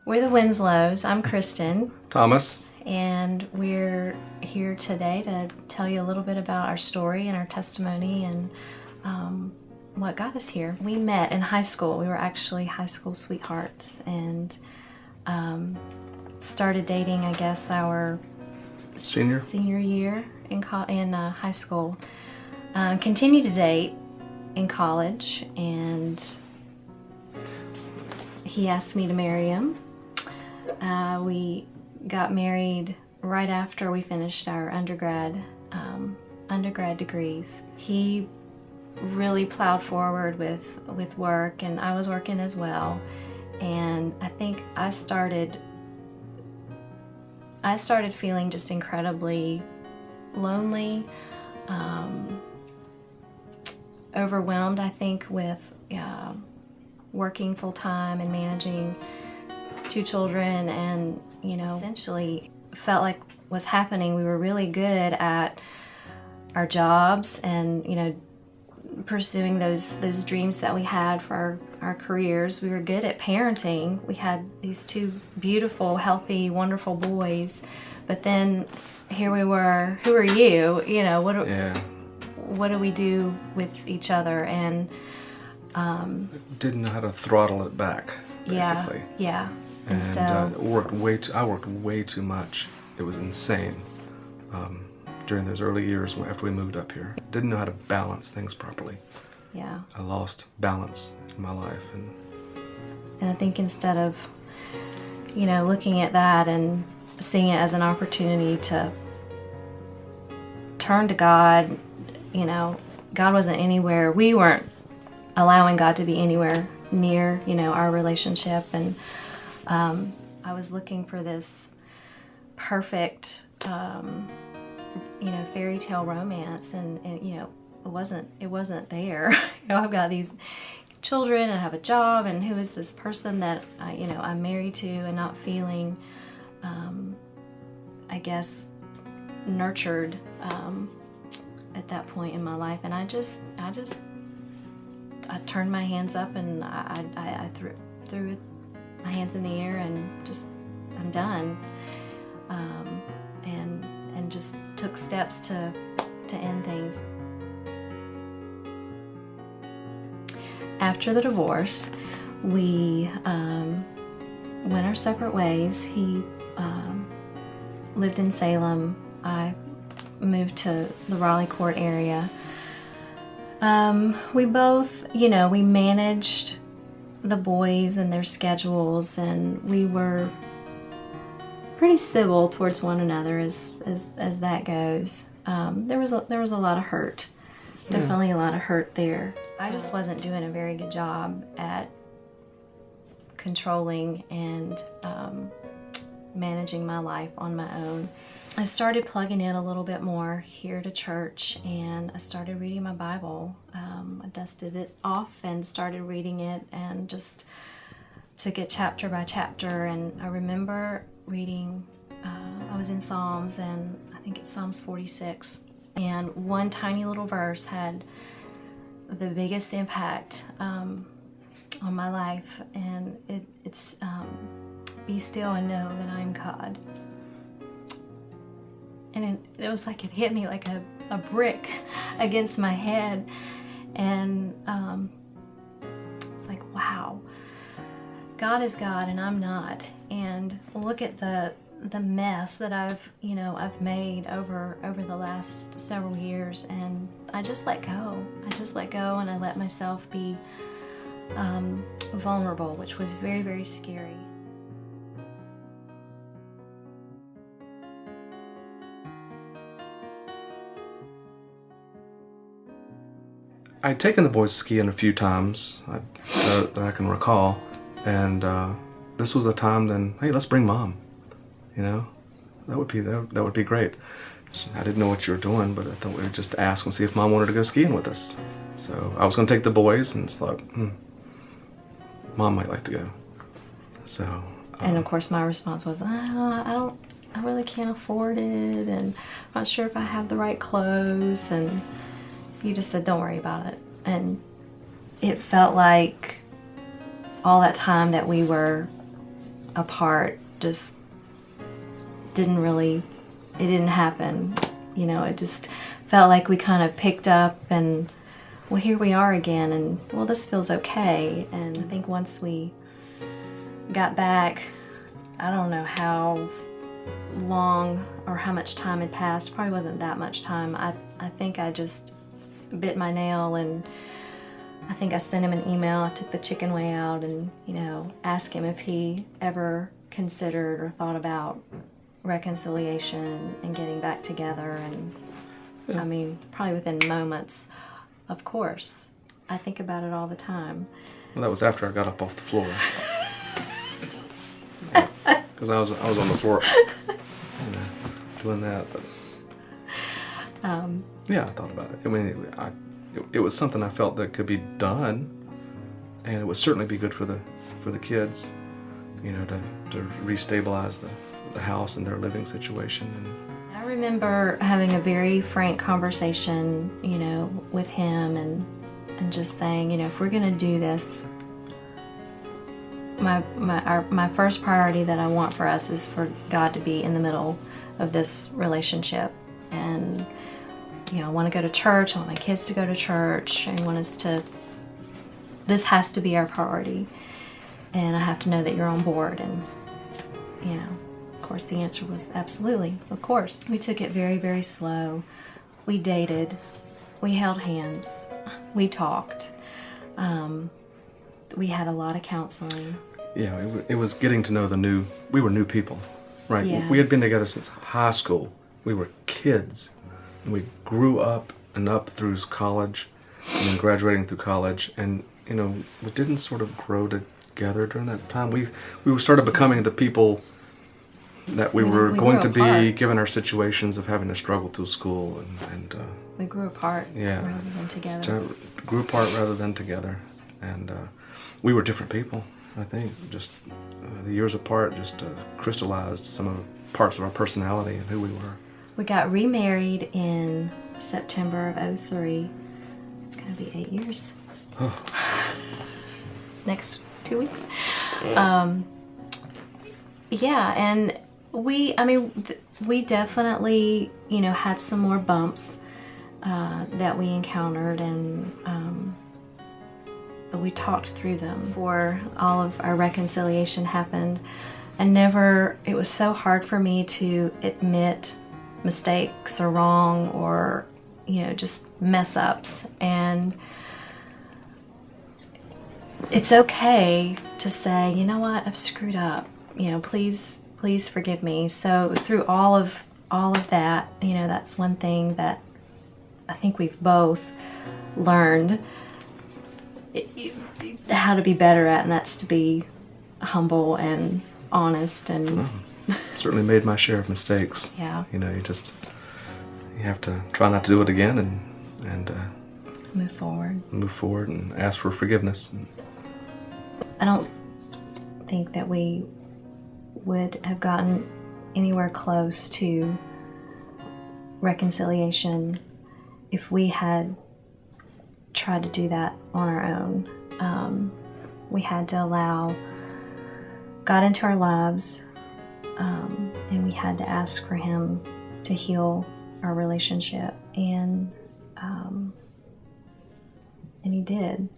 We're the Winslows. I'm Kristin, Thomas. and we're here today to tell you a little bit about our story and our testimony and what got us here. We met in high school. We were actually high school sweethearts and started dating, I guess, our senior year in high school. Continued to date in college, and he asked me to marry him. We got married right after we finished our undergrad degrees. He really plowed forward with work, and I was working as well. And I think I started feeling just incredibly lonely, overwhelmed, I think, with working full-time and managing 2 children, and essentially felt like was happening. We were really good at our jobs and pursuing those dreams that we had for our careers. We were good at parenting. We had these 2 beautiful, healthy, wonderful boys, but then here we were. Who are you? What do we do with each other? And didn't know how to throttle it back, basically. Yeah. And so I worked way too much. It was insane during those early years after we moved up here. Didn't know how to balance things properly. Yeah. I lost balance in my life. And I think instead of, looking at that and seeing it as an opportunity to turn to God, God wasn't anywhere. We weren't allowing God to be anywhere near, our relationship. And I was looking for this perfect, fairy tale romance, and it wasn't there. I've got these children and I have a job, and who is this person that I'm married to and not feeling, I guess, nurtured at that point in my life. And I turned my hands up, and I threw my hands in the air and just, I'm done, and just took steps to end things. After the divorce, we went our separate ways. He lived in Salem. I moved to the Raleigh Court area. We both, we managed the boys and their schedules, and we were pretty civil towards one another as that goes. There was a lot of hurt, definitely a lot of hurt there. I just wasn't doing a very good job at controlling and managing my life on my own. I started plugging in a little bit more here to church, and I started reading my Bible. I dusted it off and started reading it, and just took it chapter by chapter. And I remember reading, I was in Psalms, and I think it's Psalms 46. And one tiny little verse had the biggest impact on my life, and it's be still and know that I am God. And it was like it hit me like a brick against my head. And it's like, wow, God is God and I'm not. And look at the mess that I've made over the last several years. And I just let go. And I let myself be vulnerable, which was very, very scary. I'd taken the boys skiing a few times that I can recall, and this was a time then, hey, let's bring Mom. That would be great. I didn't know what you were doing, but I thought we would just ask and see if Mom wanted to go skiing with us. So I was going to take the boys, and it's like, Mom might like to go. So. And of course, my response was, I really can't afford it, and I'm not sure if I have the right clothes. And you just said, don't worry about it. And it felt like all that time that we were apart just it didn't happen. You know, it just felt like we kind of picked up and, well, here we are again, and, well, this feels okay. And I think once we got back, I don't know how long or how much time had passed. Probably wasn't that much time. I think I just bit my nail, and I think I sent him an email. I took the chicken way out and, you know, asked him if he ever considered or thought about reconciliation and getting back together. And I mean, probably within moments, of course. I think about it all the time. Well, that was after I got up off the floor. Because I was on the floor, you know, doing that. But yeah, I thought about it. I mean, it was something I felt that could be done, and it would certainly be good for the kids, you know, to restabilize the house and their living situation. And I remember having a very frank conversation, you know, with him, and just saying, you know, if we're going to do this, my first priority that I want for us is for God to be in the middle of this relationship. And, you know, I want to go to church, I want my kids to go to church, I want us to, this has to be our priority. And I have to know that you're on board. And, you know, of course the answer was absolutely, of course. We took it very, very slow. We dated, we held hands, we talked. We had a lot of counseling. Yeah, it was getting to know we were new people, right? Yeah. We had been together since high school. We were kids. And we grew up and up through college, and then graduating through college. And, you know, we didn't sort of grow together during that time. We started becoming the people that we were going to be, apart. given our situations of having to struggle through school. And We grew apart rather than together. Grew apart rather than together. And we were different people, I think. Just the years apart just crystallized some of the parts of our personality and who we were. We got remarried in September of '03. It's going to be 8 years. Next 2 weeks. Yeah, and we definitely, you know, had some more bumps that we encountered, and but we talked through them before all of our reconciliation happened. And it was so hard for me to admit mistakes or wrong, or, you know, just mess ups. And it's okay to say, you know what, I've screwed up, you know, please forgive me. So through all of that, you know, that's one thing that I think we've both learned how to be better at, and that's to be humble and honest. And certainly made my share of mistakes. Yeah. You know, you have to try not to do it again, and move forward and ask for forgiveness. I don't think that we would have gotten anywhere close to reconciliation if we had tried to do that on our own. We had to allow God into our lives, and we had to ask for Him to heal our relationship, and He did.